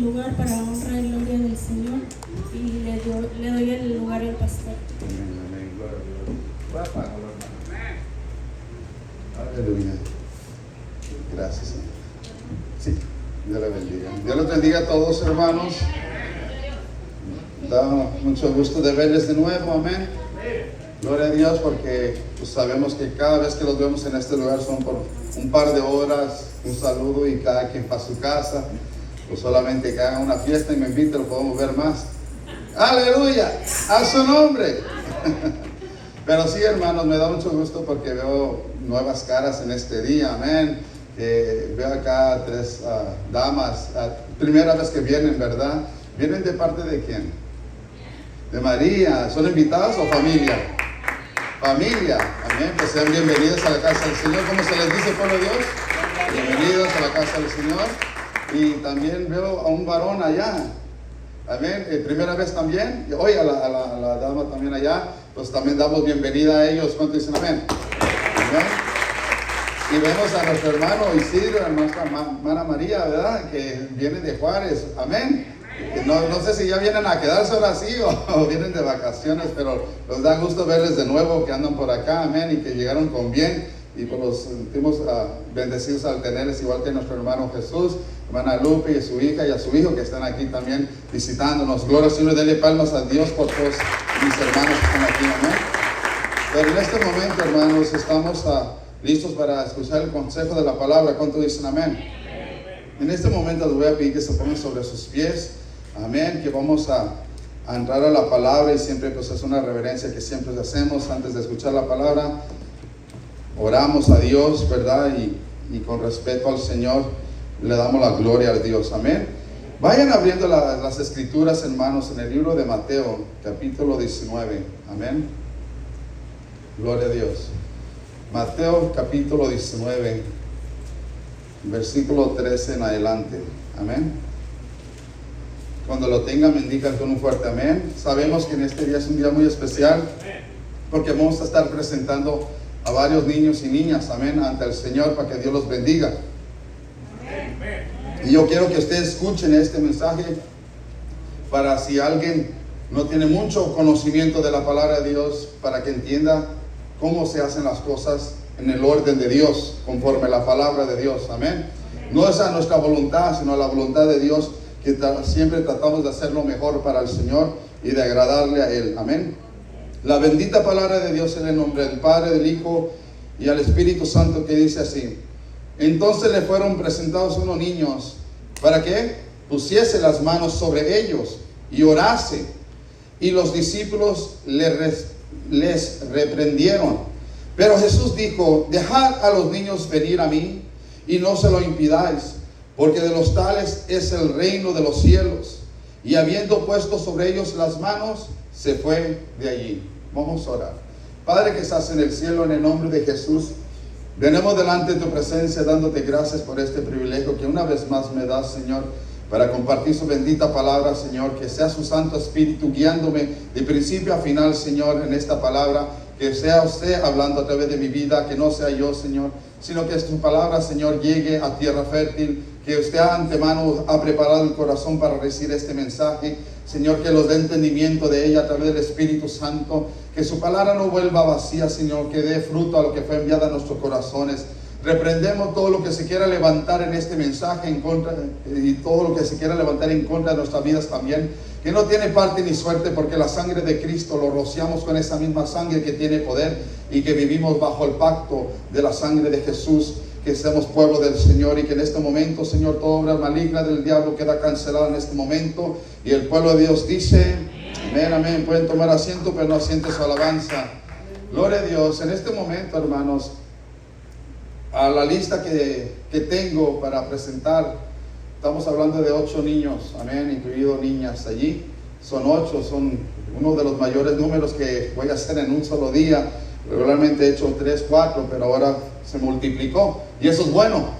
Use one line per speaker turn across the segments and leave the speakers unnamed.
lugar para honra y gloria del Señor, y le doy el lugar al pastor.
Amén, gloria a Dios. Voy a apagarlo, hermano. Aleluya. Gracias, Señor. Sí, Dios le bendiga. Dios les bendiga a todos, hermanos. Da mucho gusto de verles de nuevo, amén. Gloria a Dios, porque pues, sabemos que cada vez que los vemos en este lugar son por un par de horas, un saludo y cada quien para su casa. O solamente que hagan una fiesta y me inviten, lo podemos ver más. ¡Aleluya! ¡A su nombre! Pero sí, hermanos, me da mucho gusto porque veo nuevas caras en este día, amén. Veo acá tres damas, primera vez que vienen, ¿verdad? ¿Vienen de parte de quién? De María. ¿Son invitadas o familia? Familia, amén. Pues sean bienvenidos a la casa del Señor. ¿Cómo se les dice, pueblo de Dios? Bienvenidos a la casa del Señor. Y también veo a un varón allá, amén, primera vez también, y hoy a la dama también allá, pues también damos bienvenida a ellos. ¿Cuántos dicen amén? Amén. Y vemos a nuestro hermano Isidro, a nuestra hermana María, ¿verdad? Que vienen de Juárez, amén. No sé si ya vienen a quedarse ahora sí o vienen de vacaciones, pero nos da gusto verles de nuevo, que andan por acá, amén, y que llegaron con bien. Y pues los sentimos bendecidos al tenerles, igual que nuestro hermano Jesús, hermana Lupe y su hija y a su hijo que están aquí también visitándonos. Gloria al Señor, denle palmas a Dios por todos mis hermanos que están aquí, amén. Pero en este momento, hermanos, estamos listos para escuchar el consejo de la palabra. ¿Cuánto dicen amén? En este momento les voy a pedir que se pongan sobre sus pies, amén, que vamos a entrar a la palabra, y siempre pues es una reverencia que siempre hacemos antes de escuchar la palabra. Oramos a Dios, ¿verdad? Y con respeto al Señor le damos la gloria a Dios, amén. Vayan abriendo las escrituras, hermanos, en el libro de Mateo, capítulo 19, amén. Gloria a Dios. Mateo, capítulo 19, versículo 13 en adelante, amén. Cuando lo tengan, me indican con un fuerte amén. Sabemos que en este día es un día muy especial, porque vamos a estar presentando a varios niños y niñas, amén, ante el Señor, para que Dios los bendiga. Amén. Y yo quiero que ustedes escuchen este mensaje, para si alguien no tiene mucho conocimiento de la palabra de Dios, para que entienda cómo se hacen las cosas en el orden de Dios, conforme a la palabra de Dios, amén. No es a nuestra voluntad, sino a la voluntad de Dios, que siempre tratamos de hacer lo mejor para el Señor y de agradarle a Él, amén. La bendita palabra de Dios en el nombre del Padre, del Hijo y al Espíritu Santo, que dice así: entonces le fueron presentados unos niños para que pusiese las manos sobre ellos y orase, y los discípulos les reprendieron. Pero Jesús dijo: dejad a los niños venir a mí y no se lo impidáis, porque de los tales es el reino de los cielos. Y habiendo puesto sobre ellos las manos, se fue de allí. Vamos a orar. Padre que estás en el cielo, en el nombre de Jesús, venimos delante de tu presencia dándote gracias por este privilegio que una vez más me das, Señor, para compartir su bendita palabra, Señor. Que sea su Santo Espíritu guiándome de principio a final, Señor, en esta palabra. Que sea usted hablando a través de mi vida, que no sea yo, Señor, sino que tu palabra, Señor, llegue a tierra fértil. Que usted de antemano ha preparado el corazón para recibir este mensaje, Señor, que los dé entendimiento de ella a través del Espíritu Santo. Que su palabra no vuelva vacía, Señor, que dé fruto a lo que fue enviado a nuestros corazones. Reprendemos todo lo que se quiera levantar en este mensaje en contra, y todo lo que se quiera levantar en contra de nuestras vidas también, que no tiene parte ni suerte, porque la sangre de Cristo lo rociamos con esa misma sangre que tiene poder, y que vivimos bajo el pacto de la sangre de Jesús. Que seamos pueblo del Señor, y que en este momento, Señor, toda obra maligna del diablo queda cancelada en este momento, y el pueblo de Dios dice amén, amén. Pueden tomar asiento, pero no asiente su alabanza. Gloria a Dios. En este momento, hermanos, a la lista que tengo para presentar, estamos hablando de 8 niños, amén, incluido niñas allí. Son 8, son uno de los mayores números que voy a hacer en un solo día. Regularmente he hecho 3, 4, pero ahora se multiplicó, y eso es bueno.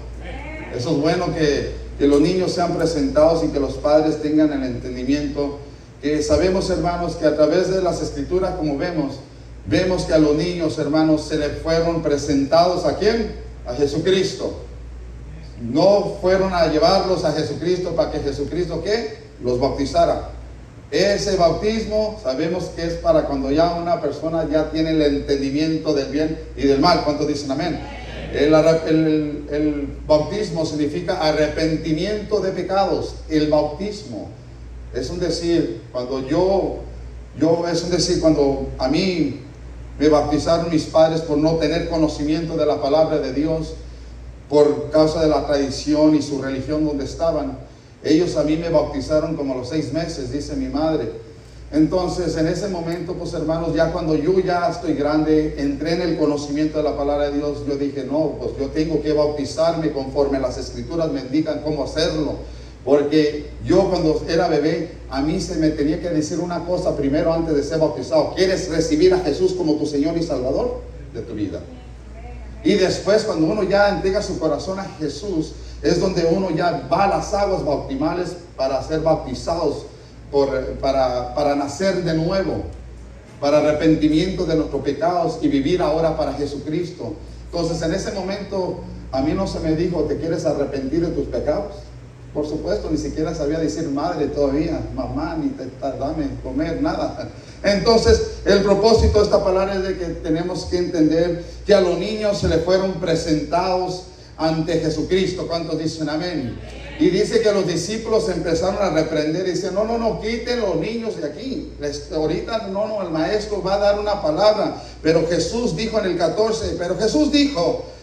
Eso es bueno, que los niños sean presentados y que los padres tengan el entendimiento. Que sabemos, hermanos, que a través de las escrituras, como vemos que a los niños, hermanos, se les fueron presentados ¿a quién? A Jesucristo. no fueron a llevarlos a Jesucristo para que Jesucristo, ¿qué? Los bautizara. Ese bautismo sabemos que es para cuando ya una persona ya tiene el entendimiento del bien y del mal. ¿Cuántos dicen amén? El bautismo significa arrepentimiento de pecados. El bautismo es un decir, cuando a mí me bautizaron mis padres por no tener conocimiento de la palabra de Dios, por causa de la tradición y su religión donde estaban. Ellos a mí me bautizaron como a los 6 meses, dice mi madre. Entonces, en ese momento, pues hermanos, ya cuando yo ya estoy grande, entré en el conocimiento de la palabra de Dios, yo dije, no, pues yo tengo que bautizarme conforme las escrituras me indican cómo hacerlo. Porque yo cuando era bebé, a mí se me tenía que decir una cosa primero antes de ser bautizado. ¿Quieres recibir a Jesús como tu Señor y Salvador de tu vida? Y después, cuando uno ya entrega su corazón a Jesús, es donde uno ya va a las aguas bautismales para ser bautizados, para nacer de nuevo, para arrepentimiento de nuestros pecados y vivir ahora para Jesucristo. Entonces, en ese momento, a mí no se me dijo, ¿te quieres arrepentir de tus pecados? Por supuesto, ni siquiera sabía decir madre todavía, mamá, ni dame comer, nada. Entonces, el propósito de esta palabra es de que tenemos que entender que a los niños se les fueron presentados ante Jesucristo. ¿Cuántos dicen amén? Y dice que los discípulos empezaron a reprender y dicen, no, quiten los niños de aquí. Ahorita el maestro va a dar una palabra. Pero Jesús dijo en el 14,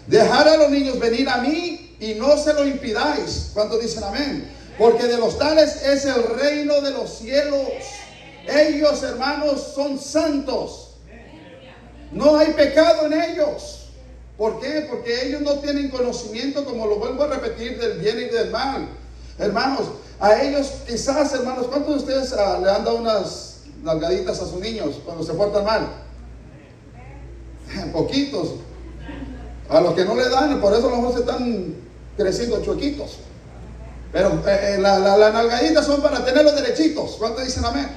dejar a los niños venir a mí y no se lo impidáis. ¿Cuántos dicen amén? Porque de los tales es el reino de los cielos. Ellos, hermanos, son santos. No hay pecado en ellos. ¿Por qué? Porque ellos no tienen conocimiento, como lo vuelvo a repetir, del bien y del mal. Hermanos, a ellos quizás, hermanos, ¿cuántos de ustedes le han dado unas nalgaditas a sus niños cuando se portan mal? Poquitos. A los que no le dan, por eso a lo mejor se están creciendo chuequitos. Pero las nalgaditas son para tenerlos derechitos. ¿Cuántos dicen amén?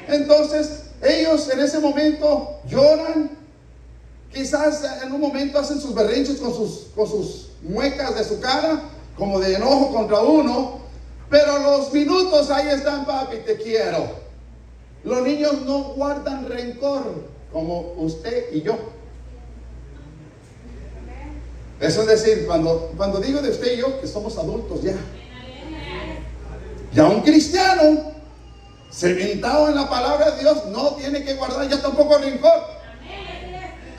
Entonces, ellos en ese momento lloran. Quizás en un momento hacen sus berrinches con sus muecas de su cara, como de enojo contra uno. Pero los minutos ahí están, papi, te quiero. Los niños no guardan rencor como usted y yo. Eso es decir, cuando digo de usted y yo, que somos adultos ya. Ya un cristiano cementado en la palabra de Dios no tiene que guardar ya tampoco rencor.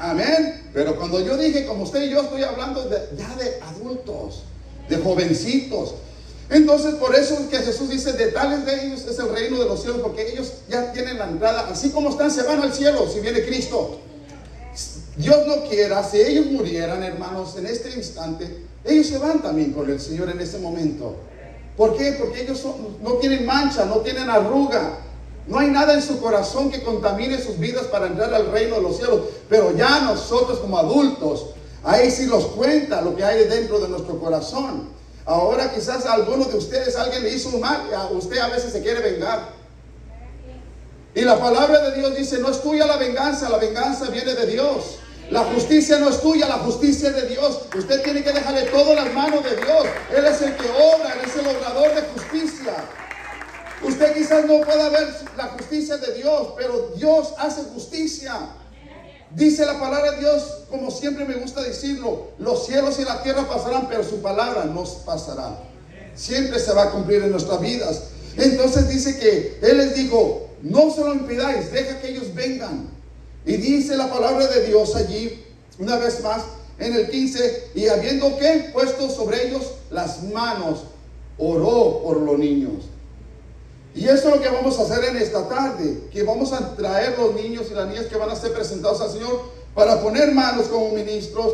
Amén. Pero cuando yo dije, como usted y yo, estoy hablando ya de adultos, de jovencitos. Entonces, por eso es que Jesús dice, de tales de ellos es el reino de los cielos, porque ellos ya tienen la entrada. Así como están, se van al cielo si viene Cristo. Dios no quiera, si ellos murieran, hermanos, en este instante, ellos se van también con el Señor en ese momento. ¿Por qué? Porque ellos no tienen mancha, no tienen arruga. No hay nada en su corazón que contamine sus vidas para entrar al reino de los cielos. Pero ya nosotros como adultos, ahí sí los cuenta lo que hay dentro de nuestro corazón. Ahora quizás a alguno de ustedes alguien le hizo un mal, a usted a veces se quiere vengar. Y la palabra de Dios dice, no es tuya la venganza viene de Dios. La justicia no es tuya, la justicia es de Dios. Usted tiene que dejarle todo en las manos de Dios. Él es el que obra, Él es el obrador de justicia. Usted quizás no pueda ver la justicia de Dios, pero Dios hace justicia. Dice la palabra de Dios, como siempre me gusta decirlo, los cielos y la tierra pasarán, pero su palabra no pasará. Siempre se va a cumplir en nuestras vidas. Entonces dice que Él les dijo, no se lo impidáis, deja que ellos vengan. Y dice la palabra de Dios allí, una vez más, en el 15, y habiendo que puesto sobre ellos las manos, oró por los niños. Y eso es lo que vamos a hacer en esta tarde, que vamos a traer los niños y las niñas que van a ser presentados al Señor para poner manos como ministros.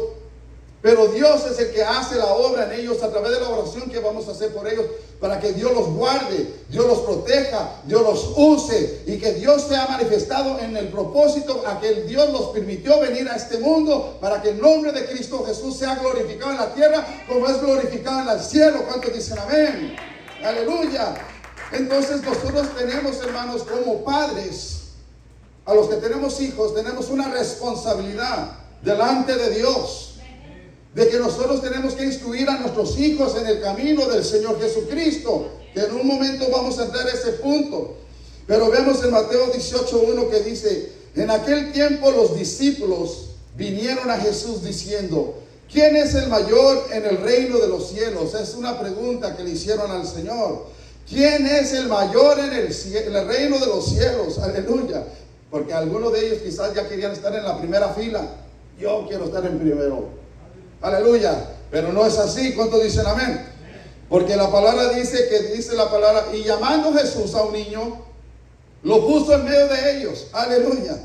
Pero Dios es el que hace la obra en ellos a través de la oración que vamos a hacer por ellos, para que Dios los guarde, Dios los proteja, Dios los use y que Dios sea manifestado en el propósito a que Dios los permitió venir a este mundo, para que el nombre de Cristo Jesús sea glorificado en la tierra como es glorificado en el cielo. ¿Cuántos dicen amén? Aleluya. Entonces nosotros tenemos, hermanos, como padres, a los que tenemos hijos, tenemos una responsabilidad delante de Dios. de que nosotros tenemos que instruir a nuestros hijos en el camino del Señor Jesucristo, que en un momento vamos a entrar a ese punto. Pero vemos en Mateo 18:1 que dice: en aquel tiempo los discípulos vinieron a Jesús diciendo: ¿quién es el mayor en el reino de los cielos? Es una pregunta que le hicieron al Señor. ¿Quién es el mayor en el reino de los cielos? Aleluya. Porque algunos de ellos quizás ya querían estar en la primera fila. Yo quiero estar en primero. Aleluya. Pero no es así. ¿Cuántos dicen amén? Porque la palabra dice la palabra: y llamando Jesús a un niño, lo puso en medio de ellos. Aleluya.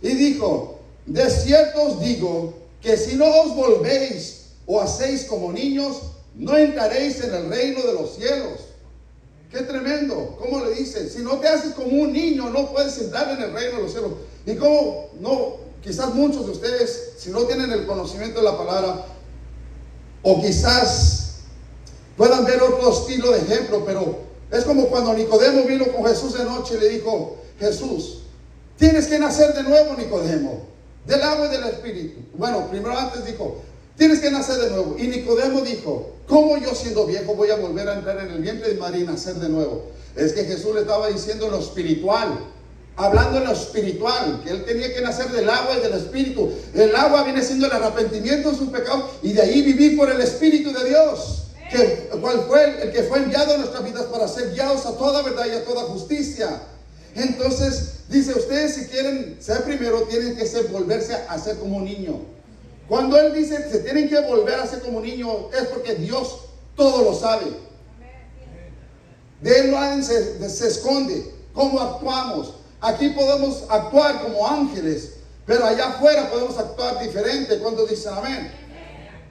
Y dijo: de cierto os digo que si no os volvéis o hacéis como niños, no entraréis en el reino de los cielos. Qué tremendo. ¿Cómo le dice? Si no te haces como un niño, no puedes entrar en el reino de los cielos. Y cómo no, quizás muchos de ustedes, si no tienen el conocimiento de la palabra, o quizás puedan ver otro estilo de ejemplo, pero es como cuando Nicodemo vino con Jesús de noche y le dijo: Jesús, tienes que nacer de nuevo, Nicodemo, del agua y del espíritu. Bueno, primero antes dijo: tienes que nacer de nuevo. Y Nicodemo dijo: ¿cómo yo siendo viejo voy a volver a entrar en el vientre de María y nacer de nuevo? Es que Jesús le estaba diciendo en lo espiritual, hablando en lo espiritual, que él tenía que nacer del agua y del espíritu. El agua viene siendo el arrepentimiento de sus pecados, y de ahí vivir por el Espíritu de Dios, cual fue el que fue enviado a nuestras vidas para ser guiados a toda verdad y a toda justicia. Entonces dice: ustedes, si quieren ser primero, tienen que volverse a ser como un niño. Cuando él dice que se tienen que volver a ser como un niño, es porque Dios todo lo sabe. De él no se esconde cómo actuamos. Aquí podemos actuar como ángeles, pero allá afuera podemos actuar diferente. Cuando dicen amén.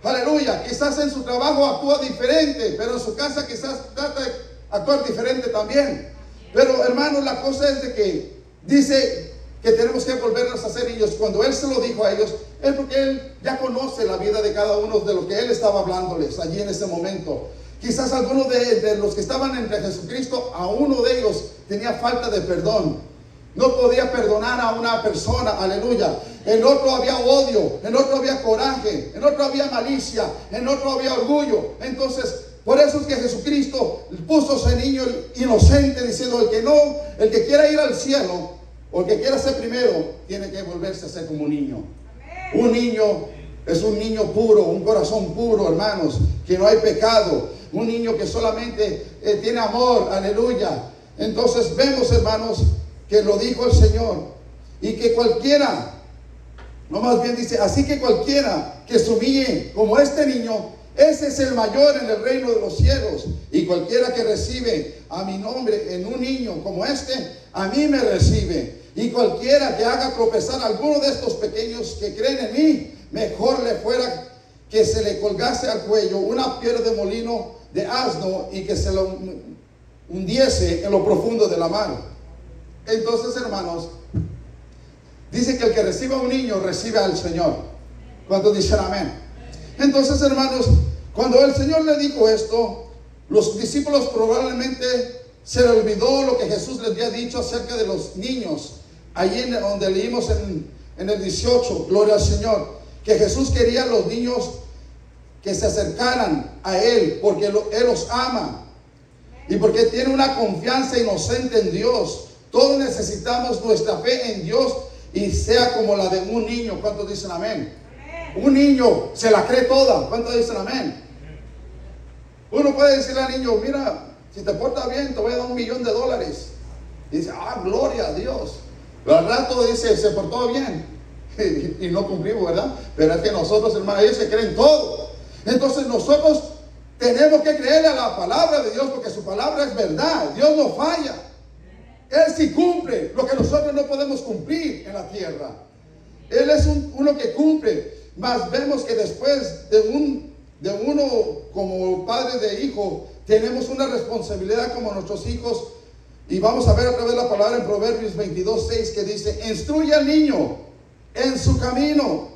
Aleluya. Quizás en su trabajo actúa diferente, pero en su casa quizás trata de actuar diferente también. Pero hermanos, la cosa es de que dice que tenemos que volvernos a ser niños. Cuando él se lo dijo a ellos, es porque él ya conoce la vida de cada uno de lo que él estaba hablándoles allí en ese momento. Quizás algunos de los que estaban entre Jesucristo, a uno de ellos tenía falta de perdón. No podía perdonar a una persona, aleluya. En otro había odio, en otro había coraje, en otro había malicia, en otro había orgullo. Entonces, por eso es que Jesucristo puso a ese niño inocente, diciendo: el que quiera ir al cielo, o el que quiera ser primero, tiene que volverse a ser como un niño. Un niño es un niño puro, un corazón puro, hermanos, que no hay pecado. Un niño que solamente tiene amor, aleluya. Entonces vemos, hermanos, que lo dijo el Señor, y que cualquiera, no, más bien dice: así que cualquiera que se humille como este niño, ese es el mayor en el reino de los cielos. Y cualquiera que recibe a mi nombre en un niño como este, a mí me recibe. Y cualquiera que haga tropezar a alguno de estos pequeños que creen en mí, mejor le fuera que se le colgase al cuello una piedra de molino de asno y que se lo hundiese en lo profundo de la mar. Entonces, hermanos, dice que el que reciba a un niño recibe al Señor. ¿Cuántos dicen amén? Entonces, hermanos, cuando el Señor le dijo esto, los discípulos probablemente se le olvidó lo que Jesús les había dicho acerca de los niños. Allí donde leímos en el 18, gloria al Señor, que Jesús quería a los niños que se acercaran a Él, porque Él los ama y porque tiene una confianza inocente en Dios. Todos necesitamos nuestra fe en Dios y sea como la de un niño. ¿Cuántos dicen amén? Un niño se la cree toda. ¿Cuántos dicen amén? Uno puede decirle al niño: mira, si te portas bien, te voy a dar $1 millón. Y dice: gloria a Dios. Pero al rato dice: se portó bien. Y no cumplimos, ¿verdad? Pero es que nosotros, hermanos, ellos se creen todo. Entonces nosotros tenemos que creerle a la palabra de Dios, porque su palabra es verdad. Dios no falla. Él sí cumple lo que nosotros no podemos cumplir en la tierra. Él es uno que cumple. Mas vemos que después de uno como padre de hijo, tenemos una responsabilidad como nuestros hijos. Y vamos a ver a través de la palabra en Proverbios 22:6 que dice: instruye al niño en su camino,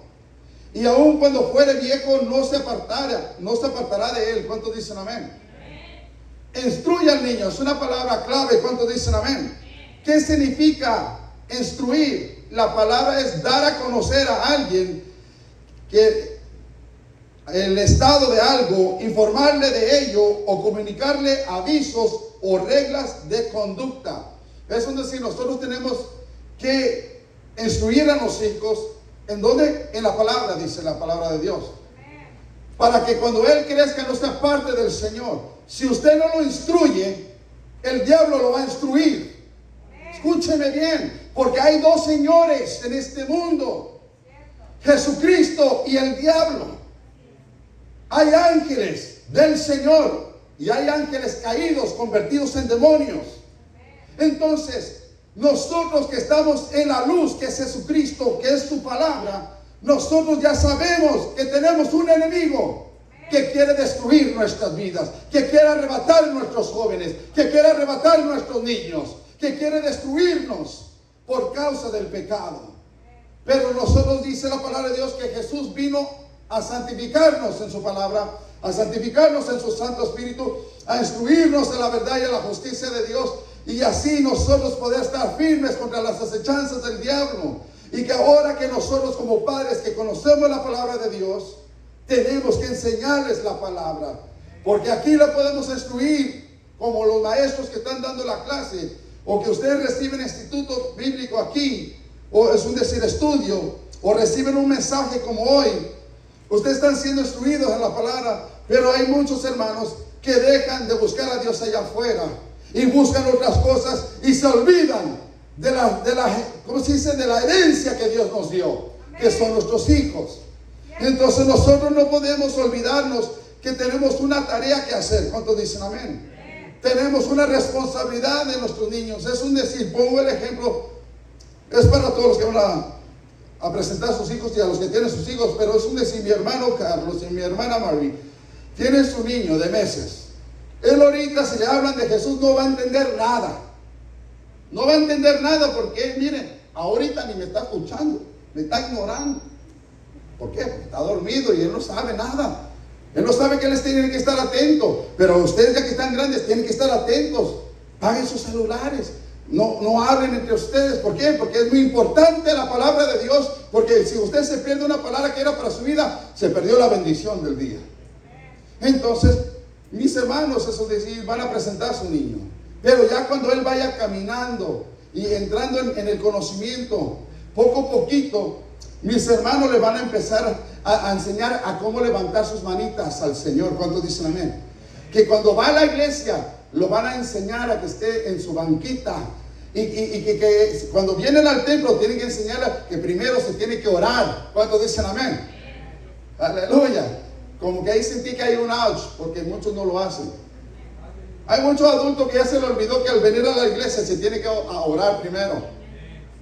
y aun cuando fuere viejo no se apartará de él. ¿Cuántos dicen amén? Instruye al niño, es una palabra clave. ¿Cuántos dicen amén? ¿Qué significa instruir? La palabra es dar a conocer a alguien el estado de algo, informarle de ello o comunicarle avisos o reglas de conducta. Es decir, nosotros tenemos que instruir a los hijos en donde, en la palabra, dice la palabra de Dios, para que cuando él crezca no sea parte del Señor. Si usted no lo instruye, el diablo lo va a instruir. Escúcheme bien, porque hay dos señores en este mundo: Jesucristo y el diablo. Hay ángeles del Señor y hay ángeles caídos, convertidos en demonios. Entonces, nosotros que estamos en la luz, que es Jesucristo, que es su palabra, nosotros ya sabemos que tenemos un enemigo que quiere destruir nuestras vidas, que quiere arrebatar nuestros jóvenes, que quiere arrebatar nuestros niños, que quiere destruirnos por causa del pecado. Pero nosotros, dice la palabra de Dios, que Jesús vino a santificarnos en su palabra, a santificarnos en su Santo Espíritu, a instruirnos en la verdad y en la justicia de Dios, y así nosotros poder estar firmes contra las acechanzas del diablo. Y que ahora que nosotros como padres que conocemos la palabra de Dios, tenemos que enseñarles la palabra, porque aquí la podemos instruir como los maestros que están dando la clase, o que ustedes reciben instituto bíblico aquí, o es un decir estudio, o reciben un mensaje como hoy. Ustedes están siendo instruidos en la palabra, pero hay muchos hermanos que dejan de buscar a Dios allá afuera y buscan otras cosas y se olvidan ¿cómo se dice? De la herencia que Dios nos dio, que son nuestros hijos. Entonces nosotros no podemos olvidarnos que tenemos una tarea que hacer. ¿Cuántos dicen amén? Tenemos una responsabilidad de nuestros niños. Es un decir, pongo el ejemplo, es para todos los que van a presentar a sus hijos y a los que tienen sus hijos, pero es un decir, mi hermano Carlos y mi hermana Marie tienen su niño de meses. Él ahorita, si le hablan de Jesús, no va a entender nada. No va a entender nada porque, miren, ahorita ni me está escuchando, me está ignorando. ¿Por qué? Porque está dormido y él no sabe nada. Él no sabe que él tiene que estar atento. Pero ustedes, ya que están grandes, tienen que estar atentos. Paguen sus celulares. No hablen entre ustedes. ¿Por qué? Porque es muy importante la palabra de Dios. Porque si usted se pierde una palabra que era para su vida, se perdió la bendición del día. Entonces, mis hermanos, eso es decir, van a presentar a su niño. Pero ya cuando él vaya caminando y entrando en el conocimiento, poco a poquito, mis hermanos le van a empezar a enseñar a cómo levantar sus manitas al Señor. ¿Cuántos dicen amén? Que cuando va a la iglesia, lo van a enseñar a que esté en su banquita. Y que cuando vienen al templo, tienen que enseñarle que primero se tiene que orar. ¿Cuántos dicen amén? Aleluya. Como que ahí sentí que hay un ouch, porque muchos no lo hacen. Hay muchos adultos que ya se les olvidó que al venir a la iglesia se tiene que orar primero.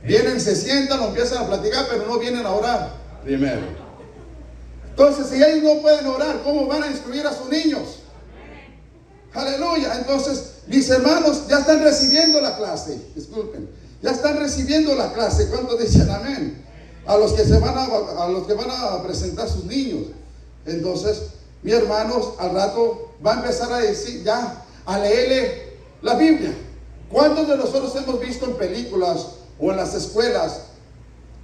Vienen, se sientan, empiezan a platicar, pero no vienen a orar primero. Entonces, si ellos no pueden orar, ¿cómo van a instruir a sus niños? Aleluya. Entonces, mis hermanos ya están recibiendo la clase. Disculpen, ya están recibiendo la clase. ¿Cuántos dicen amén? A los que van a presentar sus niños. Entonces, mis hermanos, al rato va a empezar a decir ya, a leerle la Biblia. ¿Cuántos de nosotros hemos visto en películas o en las escuelas?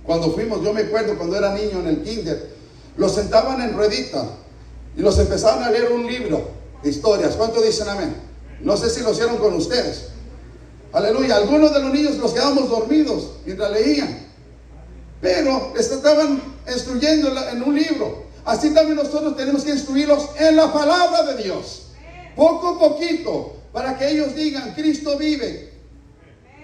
Cuando fuimos, yo me acuerdo cuando era niño en el kinder, los sentaban en ruedita y los empezaban a leer un libro de historias. ¿Cuántos dicen amén? No sé si lo hicieron con ustedes. Aleluya. Algunos de los niños nos quedábamos dormidos mientras leían, pero les estaban instruyendo en un libro. Así también nosotros tenemos que instruirlos en la palabra de Dios. Poco a poquito, para que ellos digan, Cristo vive,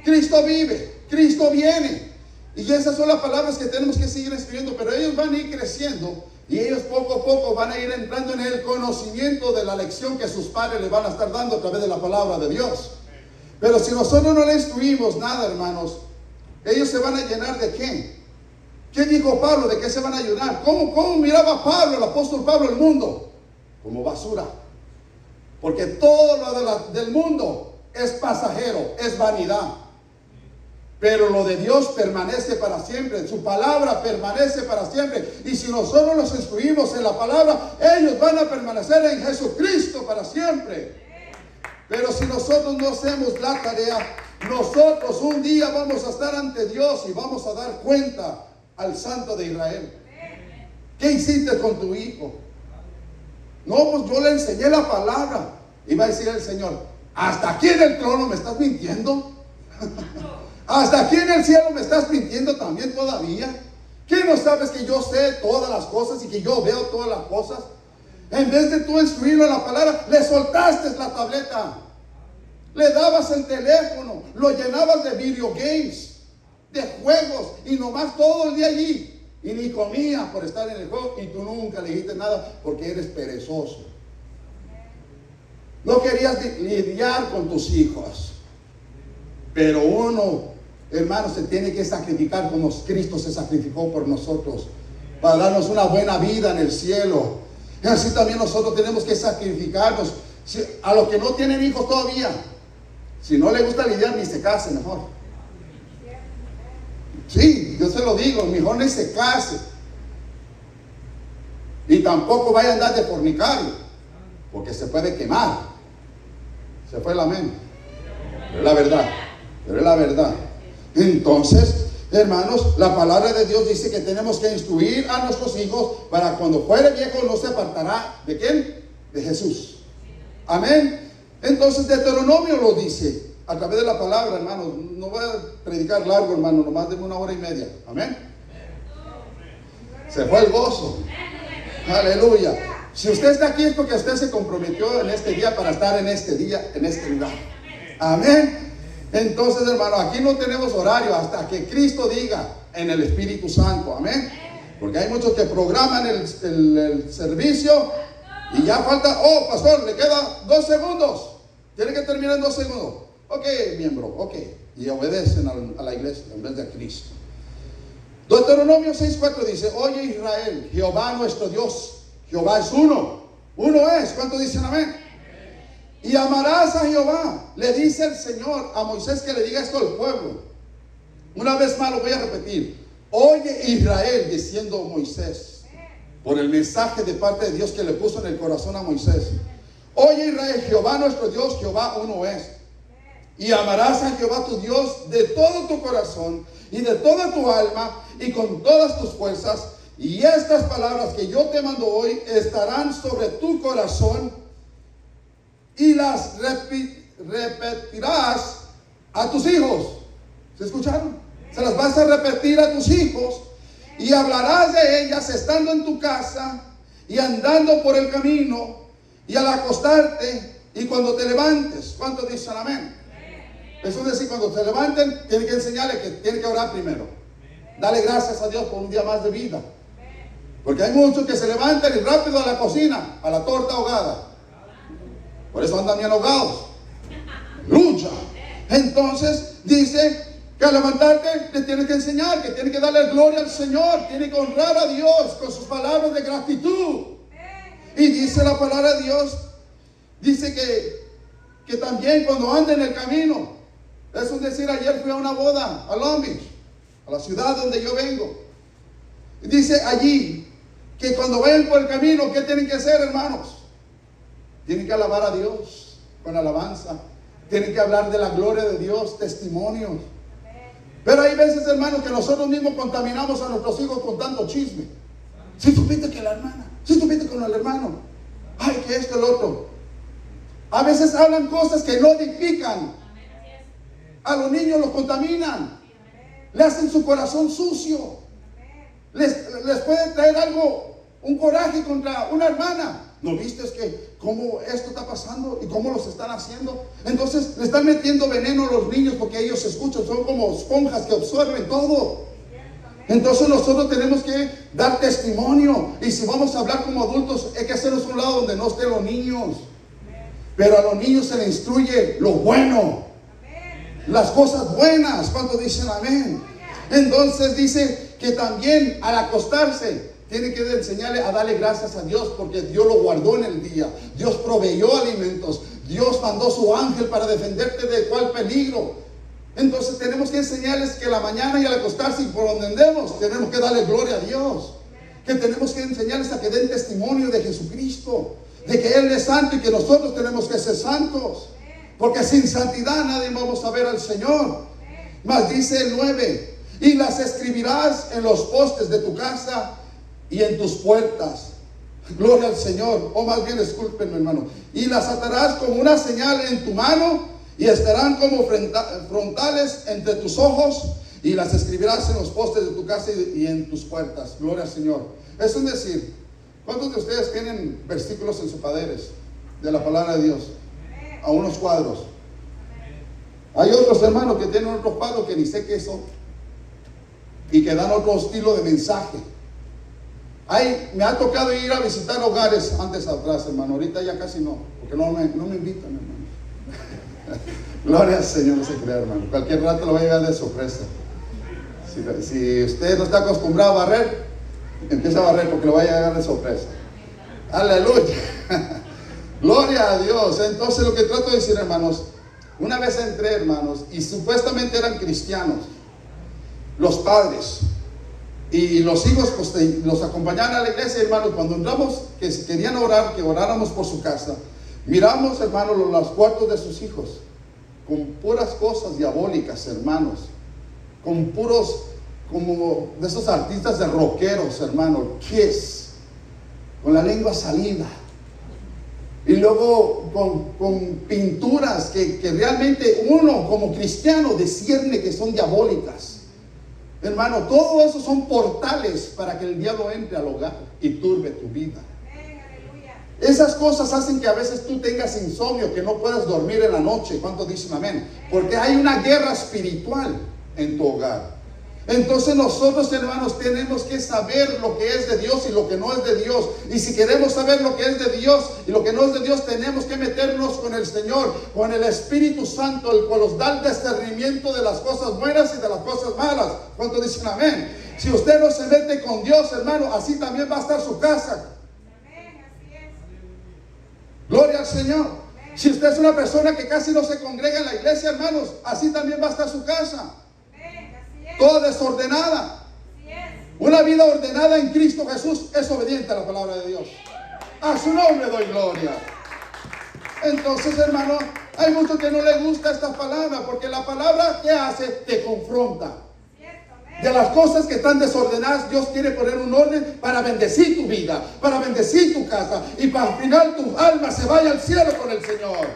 Cristo vive, Cristo viene. Y esas son las palabras que tenemos que seguir instruyendo, pero ellos van a ir creciendo y ellos poco a poco van a ir entrando en el conocimiento de la lección que sus padres les van a estar dando a través de la palabra de Dios. Pero si nosotros no le instruimos nada, hermanos, ellos se van a llenar ¿de qué? ¿Qué dijo Pablo? ¿De qué se van a llenar? ¿Cómo miraba Pablo, el apóstol Pablo, el mundo? Como basura. Porque todo lo del mundo es pasajero, es vanidad. Pero lo de Dios permanece para siempre. Su palabra permanece para siempre. Y si nosotros los instruimos en la palabra, ellos van a permanecer en Jesucristo para siempre. Pero si nosotros no hacemos la tarea, nosotros un día vamos a estar ante Dios y vamos a dar cuenta al Santo de Israel. ¿Qué hiciste con tu hijo? No, pues yo le enseñé la palabra. Y va a decir el Señor, ¿hasta aquí en el trono me estás mintiendo? ¿Hasta aquí en el cielo me estás mintiendo también todavía? ¿Qué no sabes que yo sé todas las cosas y que yo veo todas las cosas? En vez de tú instruirlo en la palabra, le soltaste la tableta. Le dabas el teléfono, lo llenabas de video games, de juegos, y nomás todo el día allí. Y ni comía por estar en el juego, y tú nunca le dijiste nada porque eres perezoso. No querías lidiar con tus hijos. Pero uno, hermano, se tiene que sacrificar como Cristo se sacrificó por nosotros, para darnos una buena vida en el cielo. Y así también nosotros tenemos que sacrificarnos. A los que no tienen hijos todavía, si no le gusta lidiar, ni se case mejor. Sí, yo se lo digo, mejor ni se case. Y tampoco vaya a andar de fornicario, porque se puede quemar. Se fue el amén. Pero es la verdad. Pero es la verdad. Entonces, hermanos, la palabra de Dios dice que tenemos que instruir a nuestros hijos para cuando fuere viejo no se apartará. ¿De quién? De Jesús. Amén. Entonces Deuteronomio lo dice a través de la palabra, hermanos. No voy a predicar largo, hermano, nomás de 1 hora y media. Amén. Se fue el gozo. Aleluya. Si usted está aquí es porque usted se comprometió en este día para estar en este día, en este lugar. Amén. Entonces, hermano, aquí no tenemos horario hasta que Cristo diga en el Espíritu Santo. Amén. Porque hay muchos que programan el servicio y ya falta, oh, pastor, le queda 2 segundos. Tiene que terminar en 2 segundos. Ok, miembro, ok. Y obedecen a la iglesia en vez de a Cristo. Deuteronomio 6:4 dice, oye Israel, Jehová nuestro Dios, Jehová es uno. Uno es. ¿Cuántos dicen amén? Y amarás a Jehová. Le dice el Señor a Moisés que le diga esto al pueblo. Una vez más lo voy a repetir. Oye Israel, diciendo Moisés, por el mensaje de parte de Dios que le puso en el corazón a Moisés. Oye Israel, Jehová nuestro Dios, Jehová uno es. Y amarás a Jehová tu Dios de todo tu corazón y de toda tu alma y con todas tus fuerzas. Y estas palabras que yo te mando hoy estarán sobre tu corazón y las repetirás a tus hijos. ¿Se escucharon? Se las vas a repetir a tus hijos y hablarás de ellas estando en tu casa y andando por el camino y al acostarte y cuando te levantes. ¿Cuántos dicen amén? Eso es decir, cuando te levanten, tienen que enseñarle que tienen que orar primero. Dale gracias a Dios por un día más de vida. Porque hay muchos que se levantan y rápido a la cocina, a la torta ahogada. Por eso andan bien ahogados. Lucha. Entonces dice que al levantarte te tienes que enseñar, que tienes que darle gloria al Señor, tienes que honrar a Dios con sus palabras de gratitud. Y dice la palabra de Dios, dice que también cuando ande en el camino, es decir, ayer fui a una boda a Long Beach, a la ciudad donde yo vengo. Y dice allí que cuando vayan por el camino, ¿qué tienen que hacer, hermanos? Tienen que alabar a Dios con alabanza. Tienen que hablar de la gloria de Dios, testimonios. Pero hay veces, hermanos, que nosotros mismos contaminamos a nuestros hijos con tanto chisme. Si supiste que la hermana, si supiste con el hermano, ay, que esto, el otro. A veces hablan cosas que no edifican. A los niños los contaminan. Le hacen su corazón sucio. Les puede traer algo, un coraje contra una hermana. ¿No viste que cómo esto está pasando y cómo los están haciendo? Entonces le están metiendo veneno a los niños porque ellos se escuchan, son como esponjas que absorben todo. Entonces nosotros tenemos que dar testimonio. Y si vamos a hablar como adultos, hay que hacernos un lado donde no estén los niños. Pero a los niños se les instruye lo bueno, las cosas buenas. ¿Cuántos dicen amén? Entonces dice que también al acostarse tiene que enseñarle a darle gracias a Dios porque Dios lo guardó en el día. Dios proveyó alimentos. Dios mandó su ángel para defenderte de cual peligro. Entonces tenemos que enseñarles que la mañana y al acostarse y por donde andemos tenemos que darle gloria a Dios. Que tenemos que enseñarles a que den testimonio de Jesucristo, de que Él es santo y que nosotros tenemos que ser santos. Porque sin santidad nadie vamos a ver al Señor. Mas dice el 9, y las escribirás en los postes de tu casa y en tus puertas. Gloria al Señor. O más bien, discúlpenme, hermano. Y las atarás como una señal en tu mano y estarán como frontales entre tus ojos, y las escribirás en los postes de tu casa y en tus puertas. Gloria al Señor. Es decir, ¿cuántos de ustedes tienen versículos en sus paredes de la palabra de Dios? A unos cuadros. Hay otros hermanos que tienen otros cuadros que ni sé qué son y que dan otro estilo de mensaje. Me ha tocado ir a visitar hogares antes atrás, hermano. Ahorita ya casi no, porque no me invitan, hermano. Gloria al Señor, no se crea, hermano. Cualquier rato lo voy a llevar de sorpresa. Si usted no está acostumbrado a barrer, empieza a barrer porque lo voy a llevar de sorpresa. Aleluya. Gloria a Dios. Entonces, lo que trato de decir, hermanos, una vez entré, hermanos, y supuestamente eran cristianos, los padres, y los hijos pues los acompañaban a la iglesia, hermanos. Cuando entramos, que querían orar, que oráramos por su casa, miramos, hermanos, los cuartos de sus hijos, con puras cosas diabólicas, hermanos, con puros, como de esos artistas de rockeros, hermanos, Kiss, con la lengua salida, y luego con pinturas que realmente uno como cristiano discierne que son diabólicas. Hermano, todo eso son portales para que el diablo entre al hogar y turbe tu vida. Esas cosas hacen que a veces tú tengas insomnio, que no puedas dormir en la noche. ¿Cuántos dicen amén? Porque hay una guerra espiritual en tu hogar. Entonces nosotros, hermanos, tenemos que saber lo que es de Dios y lo que no es de Dios. Y si queremos saber lo que es de Dios y lo que no es de Dios, tenemos que meternos con el Señor, con el Espíritu Santo, el cual nos da el discernimiento de las cosas buenas y de las cosas malas. ¿Cuántos dicen amén? Si usted no se mete con Dios, hermano, así también va a estar su casa. Gloria al Señor. Si usted es una persona que casi no se congrega en la iglesia, hermanos, así también va a estar su casa. Toda desordenada. Una vida ordenada en Cristo Jesús es obediente a la palabra de Dios. A su nombre doy gloria. Entonces, hermano, hay muchos que no les gusta esta palabra, porque la palabra, ¿qué hace? Te confronta. De las cosas que están desordenadas, Dios quiere poner un orden para bendecir tu vida, para bendecir tu casa, y para al final tu alma se vaya al cielo con el Señor.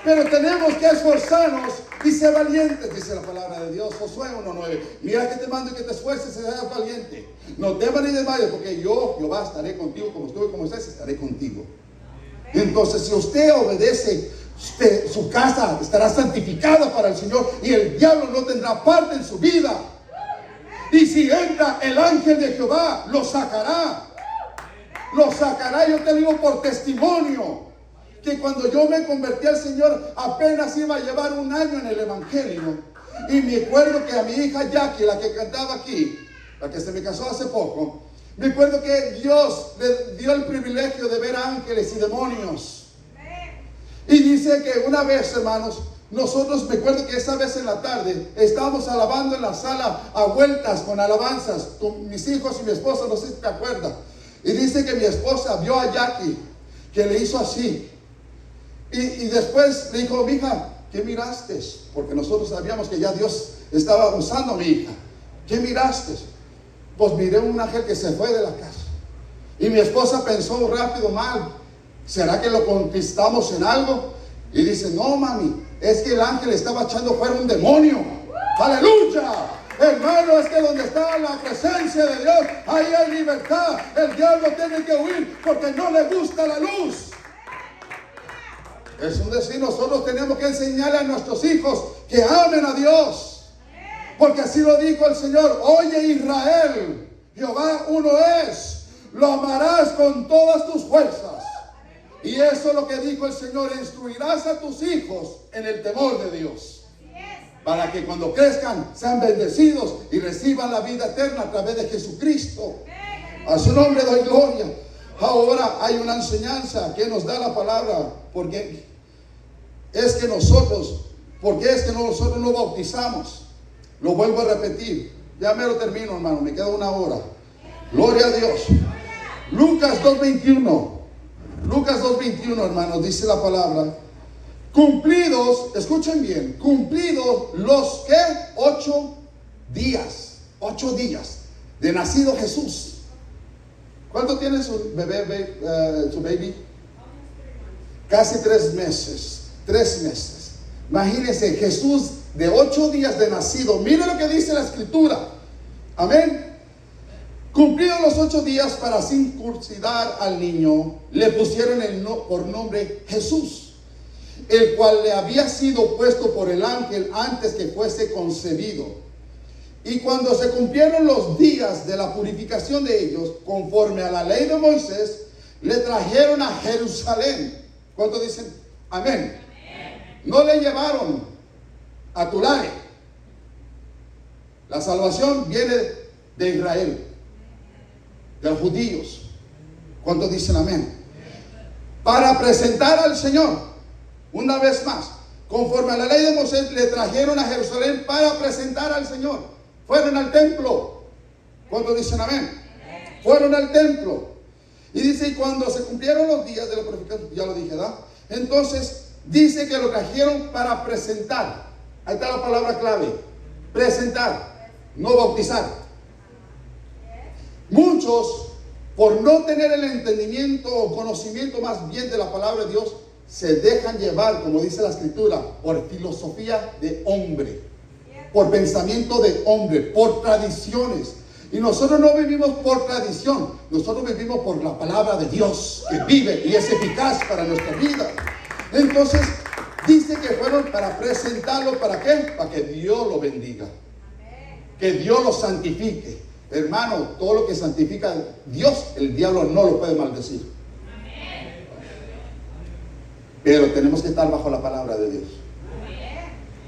Pero tenemos que esforzarnos y ser valientes, dice la palabra de Dios. Josué 1:9. Mira que te mando y que te esfuerces y seas valiente. No temas ni desmayes, porque yo, Jehová, estaré contigo, como estuve con Moisés, estaré contigo. Entonces, si usted obedece, su casa estará santificada para el Señor, y el diablo no tendrá parte en su vida. Y si entra el ángel de Jehová, lo sacará. Lo sacará. Yo te digo por testimonio, que cuando yo me convertí al Señor, apenas iba a llevar un año en el Evangelio. Y me acuerdo que a mi hija Jackie, la que cantaba aquí, la que se me casó hace poco, me acuerdo que Dios le dio el privilegio de ver ángeles y demonios. Y dice que una vez, hermanos, nosotros, me acuerdo que esa vez en la tarde estábamos alabando en la sala a vueltas con alabanzas, con mis hijos y mi esposa, no sé si te acuerdas. Y dice que mi esposa vio a Jackie, que le hizo así. Y después le dijo, mija, ¿qué miraste? Porque nosotros sabíamos que ya Dios estaba usando a mi hija. ¿Qué miraste? Pues miré un ángel que se fue de la casa. Y mi esposa pensó rápido, mal, ¿será que lo conquistamos en algo? Y dice, no, mami, es que el ángel estaba echando fuera un demonio. ¡Aleluya! Hermano, es que donde está la presencia de Dios, ahí hay libertad. El diablo tiene que huir porque no le gusta la luz. Es un decir, nosotros tenemos que enseñarle a nuestros hijos que amen a Dios. Porque así lo dijo el Señor. Oye, Israel, Jehová uno es. Lo amarás con todas tus fuerzas. Y eso es lo que dijo el Señor. Instruirás a tus hijos en el temor de Dios, para que cuando crezcan sean bendecidos y reciban la vida eterna a través de Jesucristo. A su nombre doy gloria. Ahora hay una enseñanza que nos da la palabra, porque es que nosotros no bautizamos. Lo vuelvo a repetir, ya me lo termino, hermano, me queda una hora. Gloria a Dios. Lucas 2:21, hermanos, dice la palabra: cumplidos, escuchen bien, cumplidos los que 8 días de nacido Jesús. ¿Cuánto tiempo tiene su bebé, su baby? Casi 3 meses. 3 meses. Imagínense, Jesús de 8 días de nacido. Mire lo que dice la Escritura. Amén. Cumplidos los 8 días para circuncidar al niño, le pusieron por nombre Jesús, el cual le había sido puesto por el ángel antes que fuese concebido. Y cuando se cumplieron los días de la purificación de ellos, conforme a la ley de Moisés, le trajeron a Jerusalén. ¿Cuántos dicen amén? No le llevaron a Tulare. La salvación viene de Israel, de los judíos. ¿Cuántos dicen amén? Para presentar al Señor. Una vez más, conforme a la ley de Moisés, le trajeron a Jerusalén para presentar al Señor. Fueron al templo. ¿Cuántos dicen amén? Fueron al templo. Y dice, y cuando se cumplieron los días de la purificación, ya lo dije, ¿verdad? Entonces, dice que lo trajeron para presentar. Ahí está la palabra clave. Presentar, no bautizar. Muchos, por no tener el entendimiento o conocimiento más bien de la palabra de Dios, se dejan llevar, como dice la Escritura, por filosofía de hombre, por pensamiento de hombre, por tradiciones. Y nosotros no vivimos por tradición, nosotros vivimos por la palabra de Dios, que vive y es eficaz para nuestra vida. Entonces, dice que fueron para presentarlo, ¿para qué? Para que Dios lo bendiga, que Dios lo santifique. Hermano, todo lo que santifica Dios, el diablo no lo puede maldecir. Pero tenemos que estar bajo la palabra de Dios.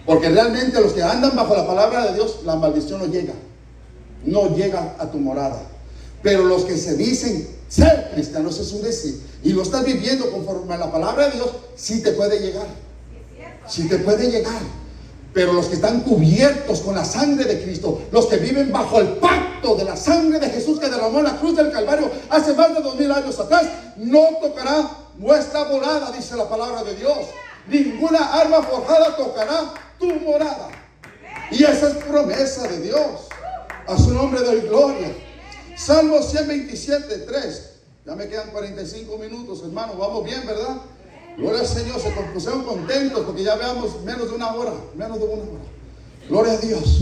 Porque realmente los que andan bajo la palabra de Dios, la maldición no llega. No llega a tu morada. Pero los que se dicen ser cristianos, es un decir, y lo estás viviendo conforme a la palabra de Dios, sí te puede llegar. Sí te puede llegar. Pero los que están cubiertos con la sangre de Cristo, los que viven bajo el pacto de la sangre de Jesús que derramó en la cruz del Calvario hace más de 2000 años atrás, no tocará nuestra morada, dice la palabra de Dios. Ninguna arma forjada tocará tu morada. Y esa es promesa de Dios. A su nombre doy gloria. Salmo 127, 3. Ya me quedan 45 minutos, hermano. Vamos bien, ¿verdad? Gloria al Señor. Se pusieron contentos porque ya veamos menos de una hora. Menos de una hora. Gloria a Dios.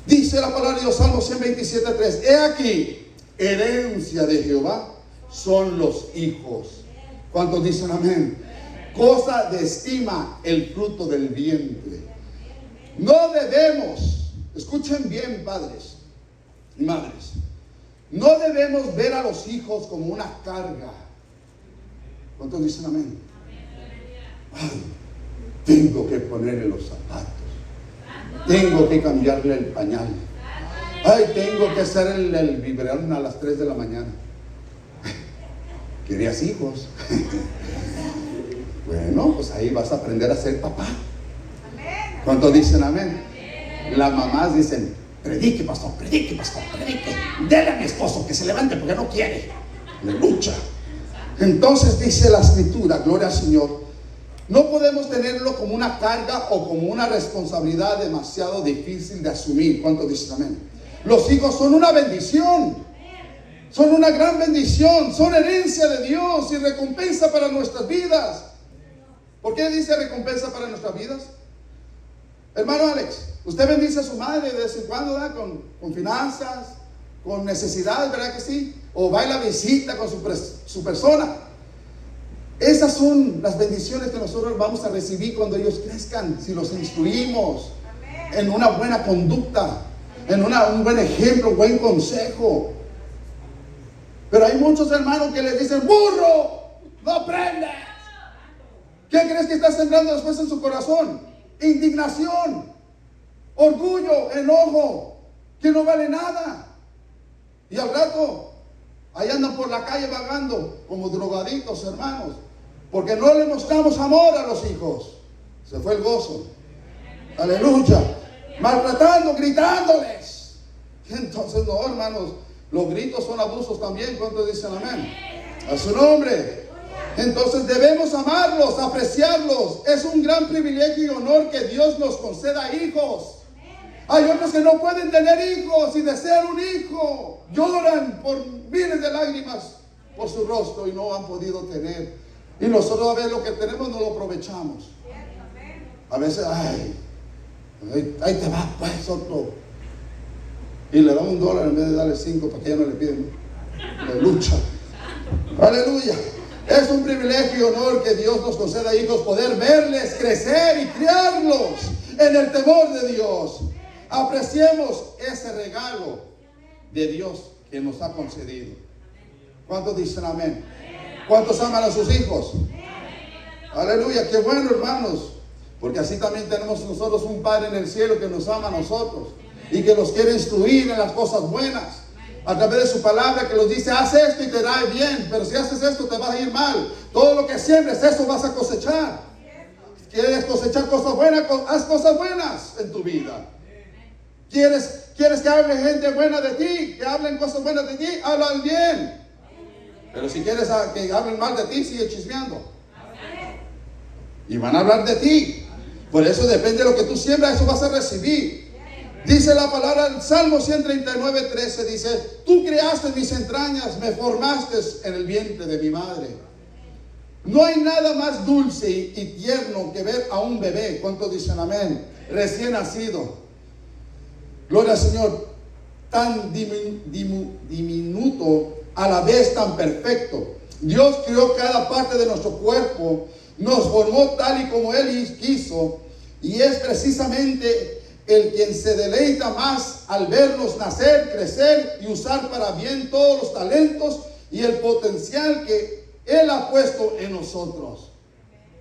Dice la palabra de Dios, Salmo 127, 3. He aquí, herencia de Jehová son los hijos. ¿Cuántos dicen amén? Cosa de estima el fruto del vientre. No debemos, escuchen bien, padres y madres, no debemos ver a los hijos como una carga. ¿Cuántos dicen amén? Ay, tengo que ponerle los zapatos, tengo que cambiarle el pañal, ay, tengo que hacer el biberón a las 3 de la mañana. ¿Querías hijos? Bueno, pues ahí vas a aprender a ser papá. ¿Cuántos dicen amén? Las mamás dicen, predique pastor, predique. Dele a mi esposo que se levante porque no quiere. Le lucha. Entonces dice la Escritura, gloria al Señor, no podemos tenerlo como una carga o como una responsabilidad demasiado difícil de asumir. ¿Cuántos dicen amén? Los hijos son una bendición. Son una gran bendición, son herencia de Dios y recompensa para nuestras vidas. ¿Por qué dice recompensa para nuestras vidas? Hermano Alex, usted bendice a su madre de vez en cuando, ¿verdad? Con finanzas, con necesidades, ¿verdad que sí? O va y la visita con su persona. Esas son las bendiciones que nosotros vamos a recibir cuando ellos crezcan, si los instruimos en una buena conducta, en un buen ejemplo, un buen consejo. Pero hay muchos hermanos que les dicen, burro, no aprendes. ¿Qué crees que está sembrando después en su corazón? Indignación, orgullo, enojo, que no vale nada. Y al rato, ahí andan por la calle vagando como drogaditos, hermanos, porque no le mostramos amor a los hijos. Se fue el gozo. Aleluya. Maltratando, gritándoles. Entonces, no, hermanos, los gritos son abusos también. ¿Cuántos dicen amén? A su nombre. Entonces debemos amarlos, apreciarlos. Es un gran privilegio y honor que Dios nos conceda hijos. Hay otros que no pueden tener hijos y desean un hijo. Lloran por miles de lágrimas por su rostro y no han podido tener. Y nosotros a veces lo que tenemos no lo aprovechamos. A veces, ahí te va pues otro. Y le da $1 en vez de darle 5 para que ella no le piden. Le lucha. Aleluya. Es un privilegio y honor que Dios nos conceda hijos, poder verles crecer y criarlos en el temor de Dios. Apreciemos ese regalo de Dios que nos ha concedido. ¿Cuántos dicen amén? ¿Cuántos aman a sus hijos? Aleluya, qué bueno, hermanos, porque así también tenemos nosotros un Padre en el cielo que nos ama a nosotros y que nos quiere instruir en las cosas buenas a través de su palabra, que nos dice: haz esto y te irá bien, pero si haces esto te va a ir mal. Todo lo que siembres, eso vas a cosechar. ¿Quieres cosechar cosas buenas? Haz cosas buenas en tu vida. ¿Quieres que hable gente buena de ti? Que hablen cosas buenas de ti, hablan bien. Pero si quieres que hablen mal de ti, sigue chismeando. Y van a hablar de ti. Por eso depende de lo que tú siembras, eso vas a recibir. Dice la palabra en Salmo 139:13, dice: tú creaste mis entrañas, me formaste en el vientre de mi madre. No hay nada más dulce y tierno que ver a un bebé, ¿cuántos dicen amén?, recién nacido. Gloria al Señor. Tan diminuto, a la vez tan perfecto. Dios creó cada parte de nuestro cuerpo, nos formó tal y como Él quiso, y es precisamente el quien se deleita más al vernos nacer, crecer y usar para bien todos los talentos y el potencial que Él ha puesto en nosotros.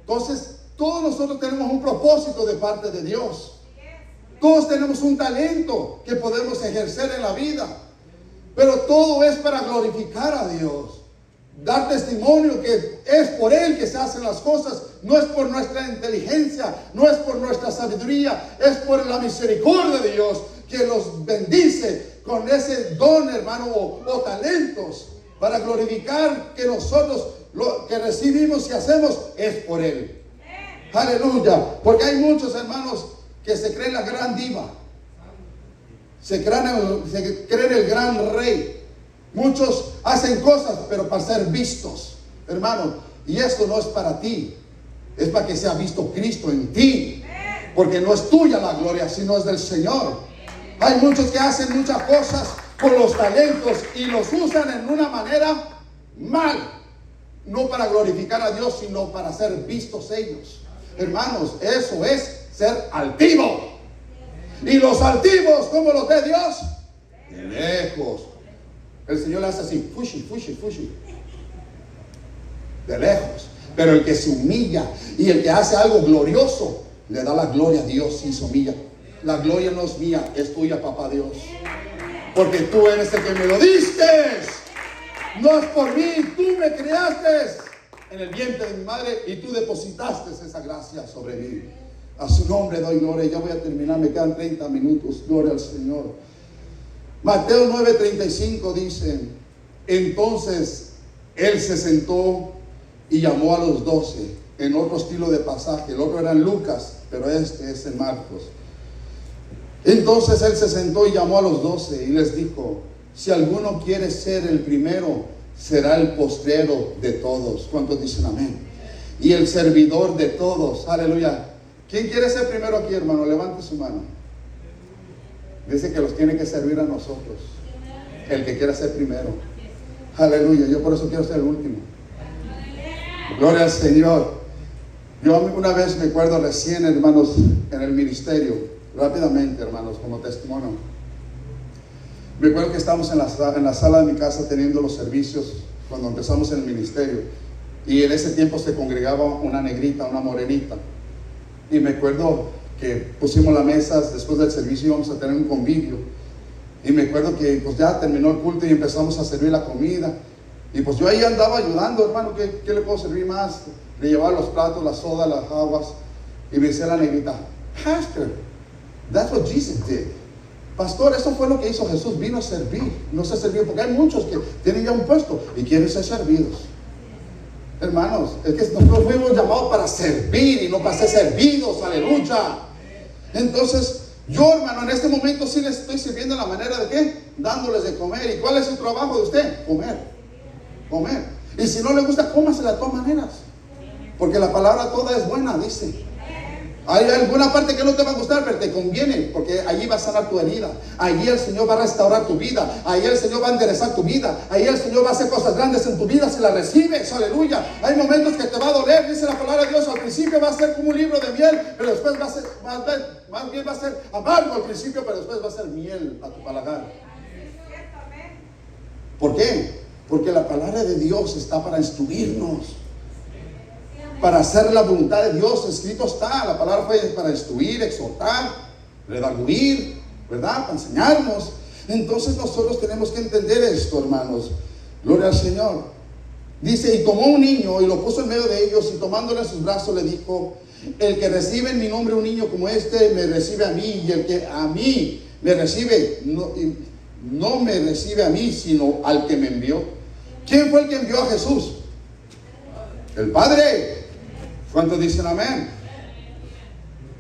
Entonces, todos nosotros tenemos un propósito de parte de Dios. Todos tenemos un talento que podemos ejercer en la vida, pero todo es para glorificar a Dios, dar testimonio que es por Él que se hacen las cosas. No es por nuestra inteligencia, no es por nuestra sabiduría, es por la misericordia de Dios que nos bendice con ese don, hermano, o talentos, para glorificar que nosotros lo que recibimos y hacemos es por Él. Aleluya. Porque hay muchos hermanos que se creen la gran diva, se creen el gran rey. Muchos hacen cosas pero para ser vistos, hermano, y esto no es para ti, es para que sea visto Cristo en ti, porque no es tuya la gloria, sino es del Señor. Hay muchos que hacen muchas cosas con los talentos y los usan en una manera mal, no para glorificar a Dios, sino para ser vistos ellos. Hermanos, eso es ser altivo. Y los altivos, ¿cómo los ve Dios? De lejos. El Señor le hace así, fushi, fushi, fushi, de lejos. Pero el que se humilla y el que hace algo glorioso, le da la gloria a Dios y se humilla. La gloria no es mía, es tuya, papá Dios, porque tú eres el que me lo diste. No es por mí, tú me creaste en el vientre de mi madre y tú depositaste esa gracia sobre mí. A su nombre doy gloria. Ya voy a terminar, me quedan 30 minutos. Gloria al Señor. Mateo 9:35 dice: entonces Él se sentó y llamó a los 12. En otro estilo de pasaje, el otro era en Lucas, pero este es en Marcos. Entonces Él se sentó y llamó a los 12 y les dijo: si alguno quiere ser el primero, será el postrero de todos. ¿Cuántos dicen amén? Y el servidor de todos. Aleluya. ¿Quién quiere ser primero aquí, hermano? Levante su mano. Dice que los tiene que servir a nosotros. El que quiera ser primero. Aleluya. Yo por eso quiero ser el último. Gloria al Señor. Yo una vez me acuerdo recién, hermanos, en el ministerio, rápidamente, hermanos, como testimonio. Me acuerdo que estábamos en la sala de mi casa teniendo los servicios cuando empezamos en el ministerio. Y en ese tiempo se congregaba una negrita, una morenita. Y me acuerdo que pusimos las mesas, después del servicio íbamos a tener un convivio. Y me acuerdo que pues ya terminó el culto y empezamos a servir la comida. Y pues yo ahí andaba ayudando, hermano, ¿qué le puedo servir más? Le llevaba los platos, la soda, las aguas. Y me decía la negrita: Pastor, that's what Jesus did. Pastor, eso fue lo que hizo Jesús, vino a servir, no se sirvió, porque hay muchos que tienen ya un puesto y quieren ser servidos. Hermanos, es que nosotros fuimos llamados para servir y no para ser servidos. Aleluya. Entonces Yo, hermano, en este momento sí les estoy sirviendo la manera de ¿qué? Dándoles de comer. ¿Y cuál es el trabajo de usted? Comer. Comer. Y si no le gusta, cómasela de todas maneras. Porque la palabra toda es buena, dice. Hay alguna parte que no te va a gustar, pero te conviene, porque allí va a sanar tu herida. Allí el Señor va a restaurar tu vida. Allí el Señor va a enderezar tu vida. Allí el Señor va a hacer cosas grandes en tu vida si la recibes. Aleluya. Hay momentos que te va a doler, dice la palabra de Dios. Al principio va a ser como un libro de miel, pero después va a ser, más bien va a ser amargo al principio, pero después va a ser miel a tu paladar. ¿Por qué? Porque la palabra de Dios está para instruirnos, para hacer la voluntad de Dios. Escrito está, la palabra fue para instruir, exhortar, redarguir, ¿verdad? Para enseñarnos. Entonces nosotros tenemos que entender esto, hermanos. Gloria al Señor. Dice, y tomó un niño y lo puso en medio de ellos, y tomándole en sus brazos le dijo: el que recibe en mi nombre un niño como este, me recibe a mí, y el que a mí me recibe, no me recibe a mí, sino al que me envió. ¿Quién fue el que envió a Jesús? El Padre. ¿Cuántos dicen amén?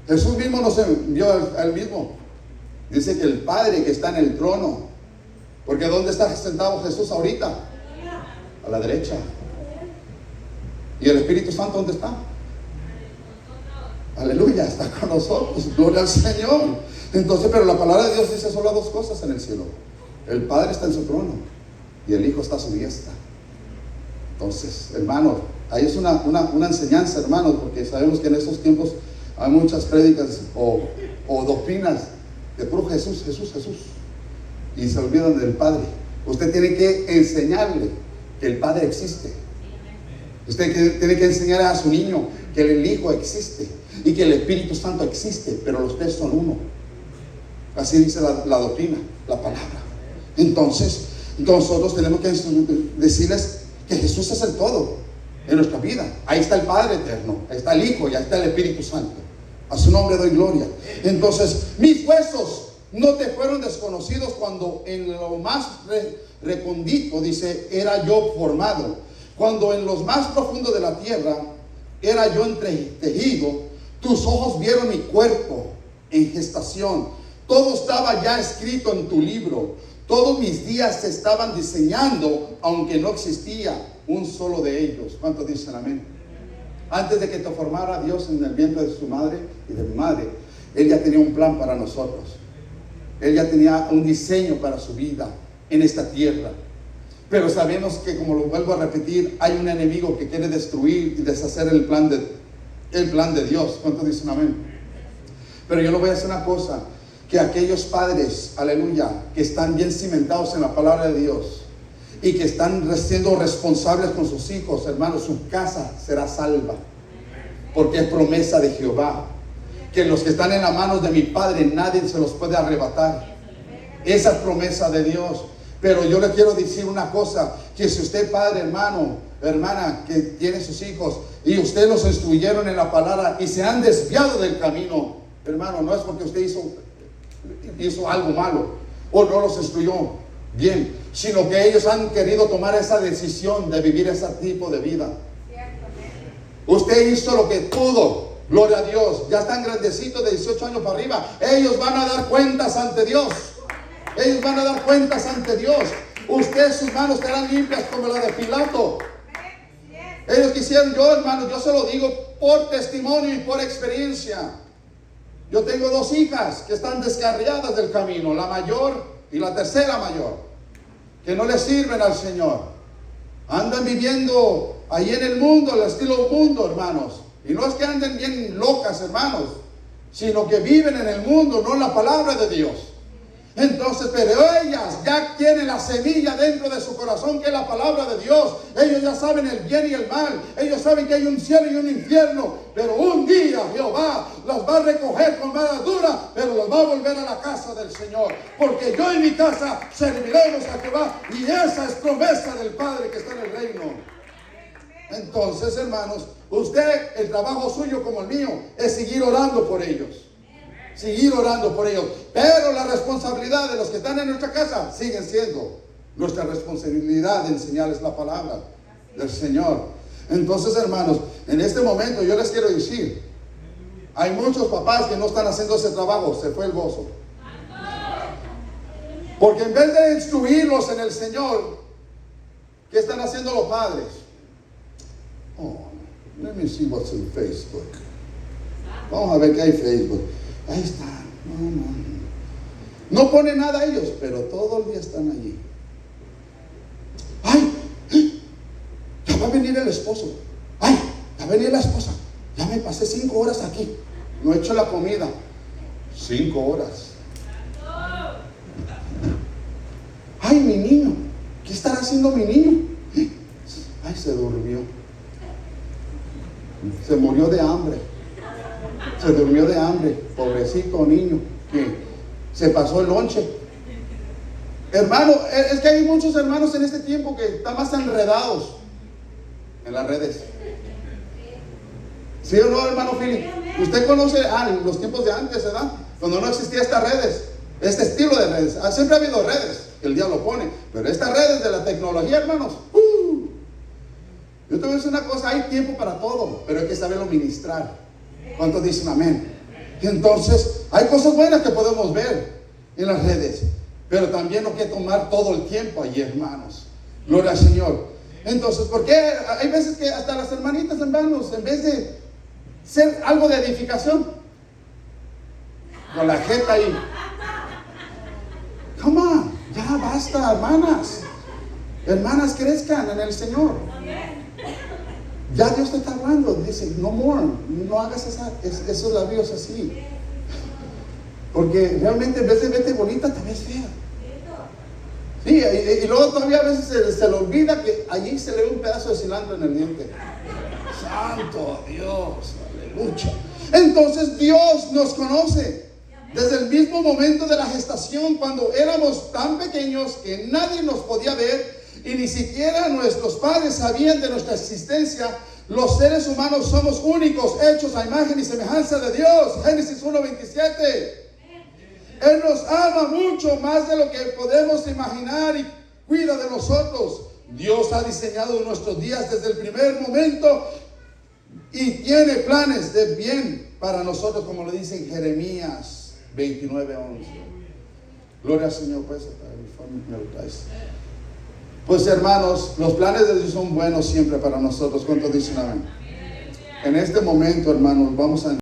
Jesús mismo nos envió a él mismo. Dice que el Padre que está en el trono. Porque ¿dónde está sentado Jesús ahorita? A la derecha. ¿Y el Espíritu Santo dónde está? Aleluya, está con nosotros. Gloria al Señor. Entonces, pero la palabra de Dios dice solo dos cosas en el cielo: el Padre está en su trono y el Hijo está a su diestra. Entonces, hermanos, ahí es una enseñanza, hermanos, porque sabemos que en estos tiempos hay muchas prédicas o doctrinas de puro Jesús, Jesús, Jesús, y se olvidan del Padre. Usted tiene que enseñarle que el Padre existe. Usted tiene que enseñar a su niño que el Hijo existe y que el Espíritu Santo existe, pero los tres son uno. Así dice la doctrina, la palabra. Entonces, nosotros tenemos que decirles que Jesús es el todo en nuestra vida. Ahí está el Padre eterno, ahí está el Hijo y ahí está el Espíritu Santo. A su nombre doy gloria. Entonces, mis huesos no te fueron desconocidos cuando en lo más recóndito, dice, era yo formado. Cuando en los más profundos de la tierra era yo entretejido, tus ojos vieron mi cuerpo en gestación. Todo estaba ya escrito en tu libro. Todos mis días se estaban diseñando, aunque no existía un solo de ellos. ¿Cuántos dicen amén? Antes de que te formara Dios en el vientre de su madre y de mi madre, Él ya tenía un plan para nosotros. Él ya tenía un diseño para su vida en esta tierra. Pero sabemos que, como lo vuelvo a repetir, hay un enemigo que quiere destruir y deshacer el plan de Dios. ¿Cuántos dicen amén? Pero yo le voy a decir una cosa: que aquellos padres, aleluya, que están bien cimentados en la palabra de Dios y que están siendo responsables con sus hijos, hermanos, su casa será salva, porque es promesa de Jehová, que los que están en las manos de mi Padre nadie se los puede arrebatar. Esa es promesa de Dios. Pero yo le quiero decir una cosa, que si usted, padre, hermano, hermana, que tiene sus hijos y usted los instruyeron en la palabra y se han desviado del camino, hermano, no es porque usted hizo algo malo o no los instruyó bien, sino que ellos han querido tomar esa decisión de vivir ese tipo de vida. Usted hizo lo que pudo, gloria a Dios. Ya están grandecitos, de 18 años para arriba. Ellos van a dar cuentas ante Dios. Ellos van a dar cuentas ante Dios. Usted, sus manos estarán limpias como la de Pilato. Ellos quisieron, yo, hermano, yo se lo digo por testimonio y por experiencia. Yo tengo 2 hijas que están descarriadas del camino, la mayor y la tercera mayor, que no le sirven al Señor. Andan viviendo ahí en el mundo, el estilo mundo, hermanos. Y no es que anden bien locas, hermanos, sino que viven en el mundo, no en la palabra de Dios. Entonces, pero ellas ya tienen la semilla dentro de su corazón, que es la palabra de Dios. Ellos ya saben el bien y el mal. Ellos saben que hay un cielo y un infierno. Pero un día Jehová las va a recoger con mano dura, pero las va a volver a la casa del Señor. Porque yo y mi casa serviremos a Jehová. Y esa es promesa del Padre que está en el reino. Entonces, hermanos, usted, el trabajo suyo como el mío, es seguir orando por ellos. Seguir orando por ellos. Pero la responsabilidad de los que están en nuestra casa siguen siendo nuestra responsabilidad de enseñarles la palabra del Señor. Entonces, hermanos, en este momento yo les quiero decir, Hay muchos papás que no están haciendo ese trabajo. Se fue el gozo. Porque en vez de instruirlos en el Señor, ¿qué están haciendo los padres? Oh, let me see what's in Facebook. Vamos a ver qué hay en Facebook. Ahí está. No pone nada ellos, pero todo el día están allí. Ay, ya va a venir el esposo. Ay, ya va a venir la esposa. Ya me pasé 5 horas aquí. No he hecho la comida. 5 horas. Ay, mi niño. ¿Qué estará haciendo mi niño? Ay, se durmió. Se murió de hambre. Se durmió de hambre. Pobrecito niño. Que se pasó el lonche. Hermano, es que hay muchos hermanos en este tiempo que están más enredados en las redes. ¿Sí o no, hermano Philip? Usted conoce los tiempos de antes, ¿verdad? Cuando no existía estas redes, este estilo de redes. Siempre ha habido redes que el diablo pone, pero estas redes de la tecnología, hermanos, yo te voy a decir una cosa, hay tiempo para todo, pero hay que saberlo ministrar. ¿Cuántos dicen amén? Entonces, hay cosas buenas que podemos ver en las redes, pero también no hay que tomar todo el tiempo allí, hermanos. Gloria al Señor. Entonces, ¿por qué? Hay veces que hasta las hermanitas, hermanos, en vez de ser algo de edificación, con la jeta ahí. Come on, ya basta, hermanas. Hermanas, crezcan en el Señor. Ya Dios te está hablando. Dice, no more, no hagas esos labios así. Porque realmente en vez de verte bonita, te ves fea. Sí, y luego todavía a veces se le olvida que allí se le ve un pedazo de cilantro en el diente. Santo Dios, aleluya. Entonces Dios nos conoce desde el mismo momento de la gestación, cuando éramos tan pequeños que nadie nos podía ver y ni siquiera nuestros padres sabían de nuestra existencia. Los seres humanos somos únicos, hechos a imagen y semejanza de Dios. Génesis 1:27. Él nos ama mucho más de lo que podemos imaginar y cuida de nosotros. Dios ha diseñado nuestros días desde el primer momento y tiene planes de bien para nosotros, como lo dice en Jeremías 29:11. Gloria al Señor. Pues hermanos, los planes de Dios son buenos siempre para nosotros. ¿Cuántos dicen amén? En este momento, hermanos, vamos a